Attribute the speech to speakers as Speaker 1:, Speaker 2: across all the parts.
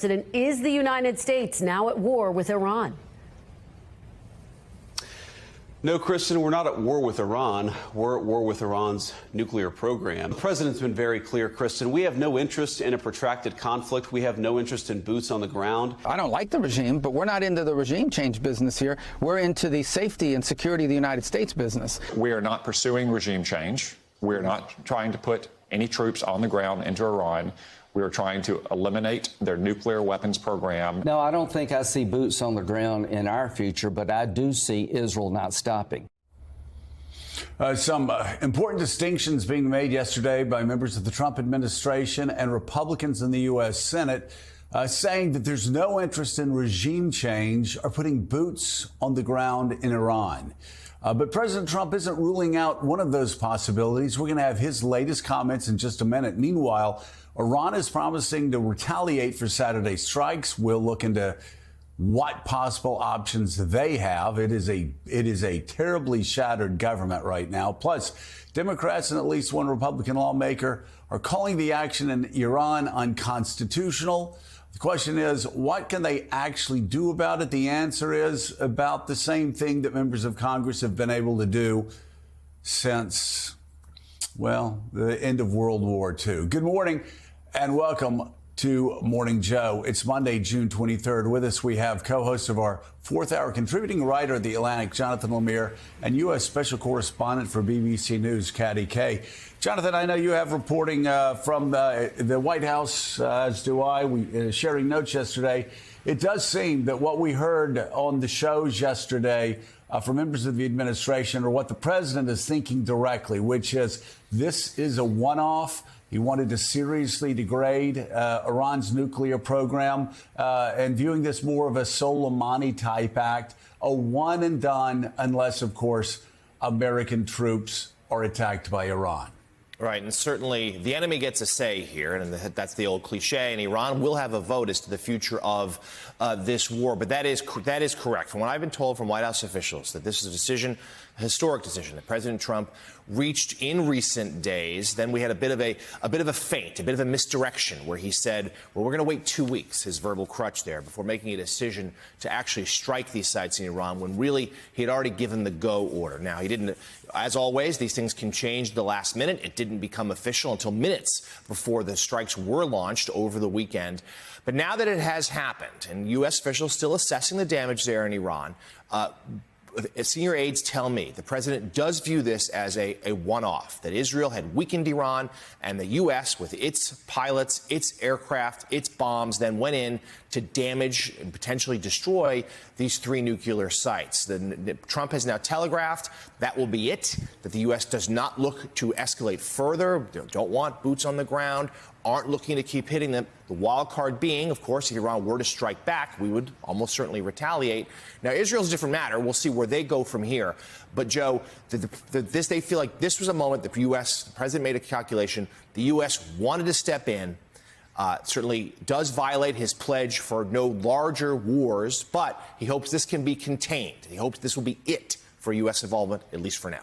Speaker 1: Is the United States now at war with Iran?
Speaker 2: No, Kristen, we're not at war with Iran. We're at war with Iran's nuclear program. The president's been very clear, Kristen. We have no interest in a protracted conflict. We have no interest in boots on the ground.
Speaker 3: I don't like the regime, but we're not into the regime change business here. We're into the safety and security of the United States business.
Speaker 4: We are not pursuing regime change. We're not trying to put any troops on the ground into Iran. We are trying to eliminate their nuclear weapons program.
Speaker 5: No, I don't think I see boots on the ground in our future, but I do see Israel not stopping.
Speaker 6: Some important distinctions being made yesterday by members of the Trump administration and Republicans in the U.S. Senate saying that there's no interest in regime change or putting boots on the ground in Iran. But President Trump isn't ruling out one of those possibilities. We're going to have his latest comments in just a minute. Meanwhile, Iran is promising to retaliate for Saturday's strikes. We'll look into what possible options they have. It is a terribly shattered government right now. Plus, Democrats and at least one Republican lawmaker are calling the action in Iran unconstitutional. The question is, what can they actually do about it? The answer is about the same thing that members of Congress have been able to do since, well, the end of World War II. Good morning and welcome to Morning Joe. It's Monday, June 23rd. With us, we have co-host of our fourth hour, contributing writer at The Atlantic, Jonathan Lemire, and U.S. special correspondent for BBC News, Caddy Kay. Jonathan, I know you have reporting from the White House, as do I. We sharing notes yesterday. It does seem that what we heard on the shows yesterday from members of the administration are what the president is thinking directly, which is this is a one-off. He wanted to seriously degrade Iran's nuclear program and viewing this more of a Soleimani type act, a one and done, unless, of course, American troops are attacked by Iran.
Speaker 7: Right, and certainly the enemy gets a say here, and that's the old cliche, and Iran will have a vote as to the future of this war. But that is correct. From what I've been told from White House officials, that this is a decision, a historic decision, that President Trump reached in recent days. Then we had a bit of a feint, a bit of a misdirection, where he said, well, we're going to wait 2 weeks, his verbal crutch there, before making a decision to actually strike these sites in Iran, when really he had already given the go order. Now, he didn't, as always, these things can change at the last minute. It didn't become official until minutes before the strikes were launched over the weekend. But now that it has happened, and U.S. officials still assessing the damage there in Iran, senior aides tell me the president does view this as a one-off, that Israel had weakened Iran, and the U.S., with its pilots, its aircraft, its bombs, then went in to damage and potentially destroy these 3 nuclear sites. Trump has now telegraphed that will be it, that the U.S. does not look to escalate further, don't want boots on the ground, aren't looking to keep hitting them. The wild card being, of course, if Iran were to strike back, we would almost certainly retaliate. Now, Israel's a different matter. We'll see where they go from here. But, Joe, they feel like this was a moment the president made a calculation. The U.S. wanted to step in. Certainly does violate his pledge for no larger wars, but he hopes this can be contained. He hopes this will be it for U.S. involvement, at least for now.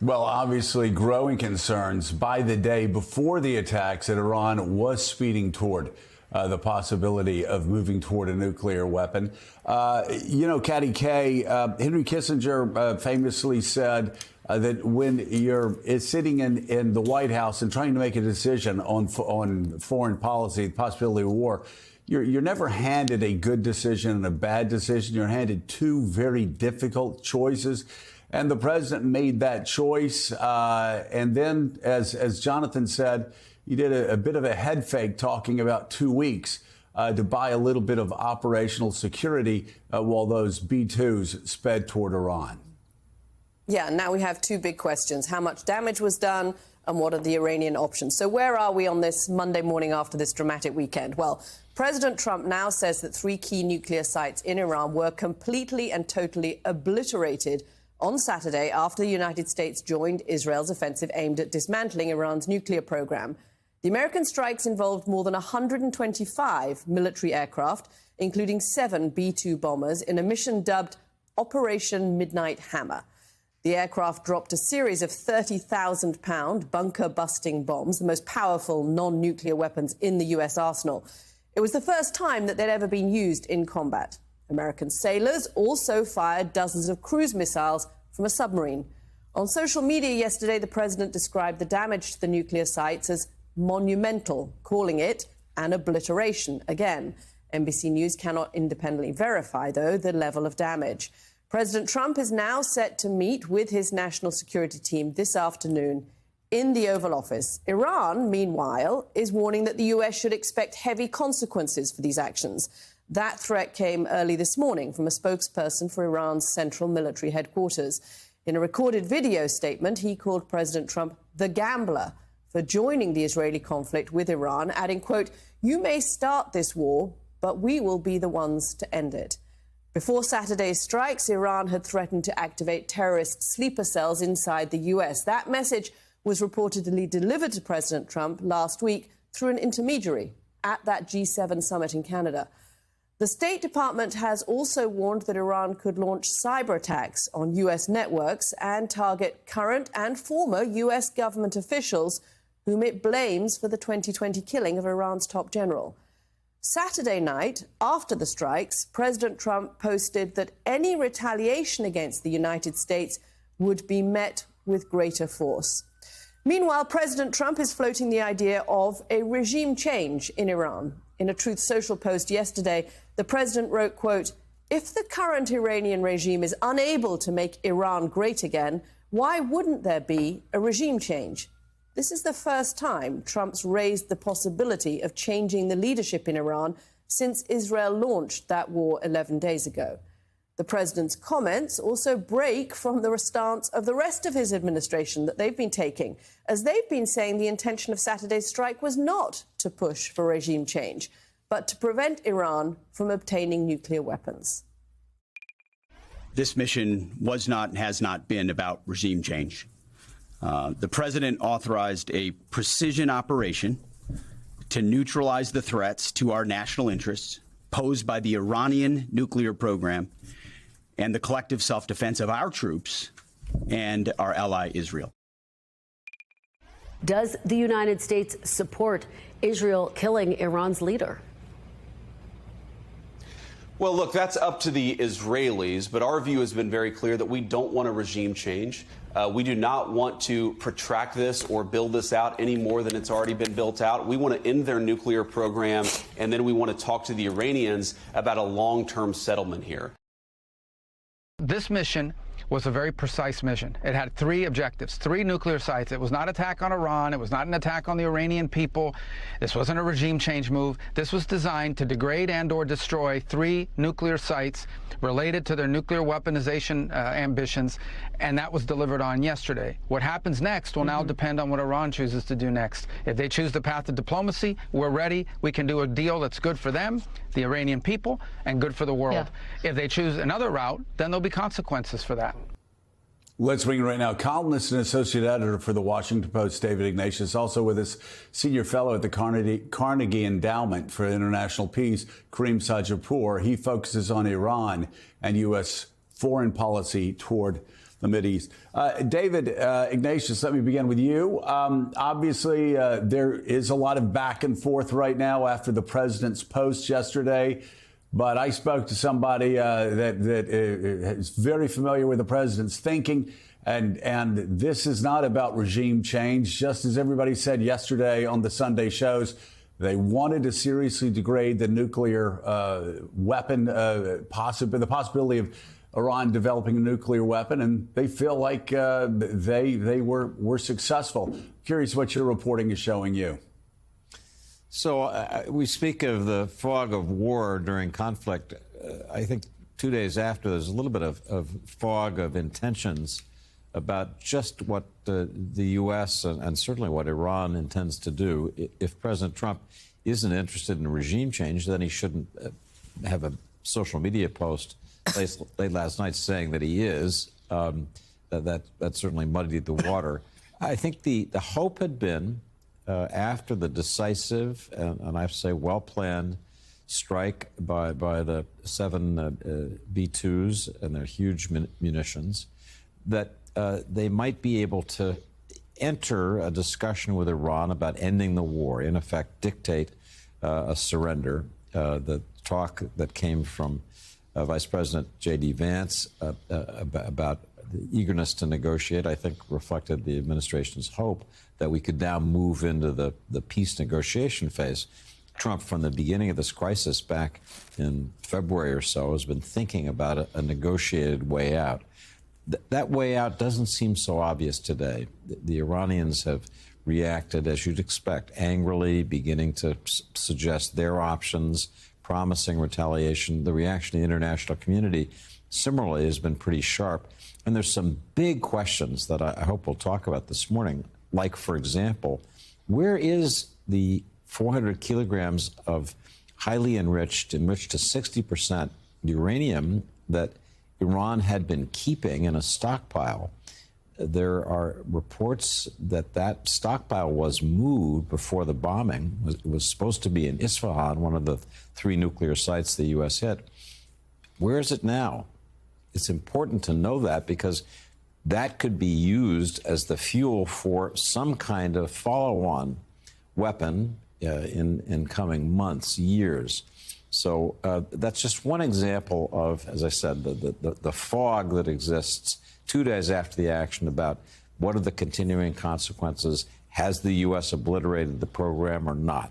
Speaker 6: Well, obviously, growing concerns by the day before the attacks that Iran was speeding toward the possibility of moving toward a nuclear weapon. Caddy Kay, Henry Kissinger famously said that when you're sitting in the White House and trying to make a decision on foreign policy, the possibility of war, you're never handed a good decision and a bad decision. You're handed 2 very difficult choices. And the president made that choice. And then, as Jonathan said, he did a bit of a head fake talking about 2 weeks to buy a little bit of operational security while those B-2s sped toward Iran.
Speaker 8: Yeah, now we have 2 big questions. How much damage was done and what are the Iranian options? So where are we on this Monday morning after this dramatic weekend? Well, President Trump now says that 3 key nuclear sites in Iran were completely and totally obliterated on Saturday after the United States joined Israel's offensive aimed at dismantling Iran's nuclear program. The American strikes involved more than 125 military aircraft, including 7 B-2 bombers, in a mission dubbed Operation Midnight Hammer. The aircraft dropped a series of 30,000-pound bunker-busting bombs, the most powerful non-nuclear weapons in the U.S. arsenal. It was the first time that they'd ever been used in combat. American sailors also fired dozens of cruise missiles from a submarine. On social media yesterday, the president described the damage to the nuclear sites as monumental, calling it an obliteration again. NBC News cannot independently verify, though, the level of damage. President Trump is now set to meet with his national security team this afternoon in the Oval Office. Iran, meanwhile, is warning that the U.S. should expect heavy consequences for these actions. That threat came early this morning from a spokesperson for Iran's central military headquarters. In a recorded video statement, he called President Trump the gambler for joining the Israeli conflict with Iran, adding, quote, "You may start this war, but we will be the ones to end it." Before Saturday's strikes, Iran had threatened to activate terrorist sleeper cells inside the U.S. That message was reportedly delivered to President Trump last week through an intermediary at that G7 summit in Canada. The State Department has also warned that Iran could launch cyber attacks on U.S. networks and target current and former U.S. government officials whom it blames for the 2020 killing of Iran's top general. Saturday night, after the strikes, President Trump posted that any retaliation against the United States would be met with greater force. Meanwhile, President Trump is floating the idea of a regime change in Iran. In a Truth Social post yesterday, the president wrote, quote, "If the current Iranian regime is unable to make Iran great again, why wouldn't there be a regime change?" This is the first time Trump's raised the possibility of changing the leadership in Iran since Israel launched that war 11 days ago. The president's comments also break from the stance of the rest of his administration that they've been taking, as they've been saying the intention of Saturday's strike was not to push for regime change, but to prevent Iran from obtaining nuclear weapons.
Speaker 9: This mission was not and has not been about regime change. The president authorized a precision operation to neutralize the threats to our national interests posed by the Iranian nuclear program and the collective self-defense of our troops and our ally Israel.
Speaker 1: Does the United States support Israel killing Iran's leader?
Speaker 2: Well, look, that's up to the Israelis, but our view has been very clear that we don't want a regime change. We do not want to protract this or build this out any more than it's already been built out. We want to end their nuclear program, and then we want to talk to the Iranians about a long-term settlement here.
Speaker 3: This mission was a very precise mission. It had 3 objectives, 3 nuclear sites. It was not an attack on Iran. It was not an attack on the Iranian people. This wasn't a regime change move. This was designed to degrade and or destroy 3 nuclear sites related to their nuclear weaponization ambitions, and that was delivered on yesterday. What happens next will now depend on what Iran chooses to do next. If they choose the path of diplomacy, we're ready. We can do a deal that's good for them, the Iranian people, and good for the world. If they choose another route, then there'll be consequences for that.
Speaker 6: Let's bring in right now columnist and associate editor for the Washington Post, David Ignatius, also with us, senior fellow at the Carnegie Endowment for International Peace, Kareem Sajapur. He focuses on Iran and U.S. foreign policy toward the Mideast. David Ignatius, let me begin with you. Obviously, there is a lot of back and forth right now after the president's post yesterday. But I spoke to somebody that is very familiar with the president's thinking, and this is not about regime change. Just as everybody said yesterday on the Sunday shows, they wanted to seriously degrade the nuclear weapon, the possibility of Iran developing a nuclear weapon, and they feel like they were successful. Curious what your reporting is showing you.
Speaker 10: So we speak of the fog of war during conflict. I think 2 days after, there's a little bit of fog of intentions about just what the U.S. and certainly what Iran intends to do. If President Trump isn't interested in regime change, then he shouldn't have a social media post late last night saying that he is. That certainly muddied the water. I think the hope had been after the decisive and I say well-planned strike by the 7 B-2s and their huge munitions, that they might be able to enter a discussion with Iran about ending the war, in effect dictate a surrender. The talk that came from Vice President J.D. Vance about the eagerness to negotiate, I think, reflected the administration's hope that we could now move into the peace negotiation phase. Trump, from the beginning of this crisis back in February or so, has been thinking about a negotiated way out. That way out doesn't seem so obvious today. The Iranians have reacted, as you'd expect, angrily, beginning to suggest their options, promising retaliation. The reaction of the international community similarly has been pretty sharp. And there's some big questions that I hope we'll talk about this morning, like, for example, where is the 400 kilograms of highly enriched to 60% uranium that Iran had been keeping in a stockpile? There are reports that that stockpile was moved before the bombing. It was supposed to be in Isfahan, one of the 3 nuclear sites the U.S. hit. Where is it now? It's important to know that because that could be used as the fuel for some kind of follow-on weapon in coming months, years. So that's just one example of, as I said, the fog that exists 2 days after the action about what are the continuing consequences. Has the U.S. obliterated the program or not?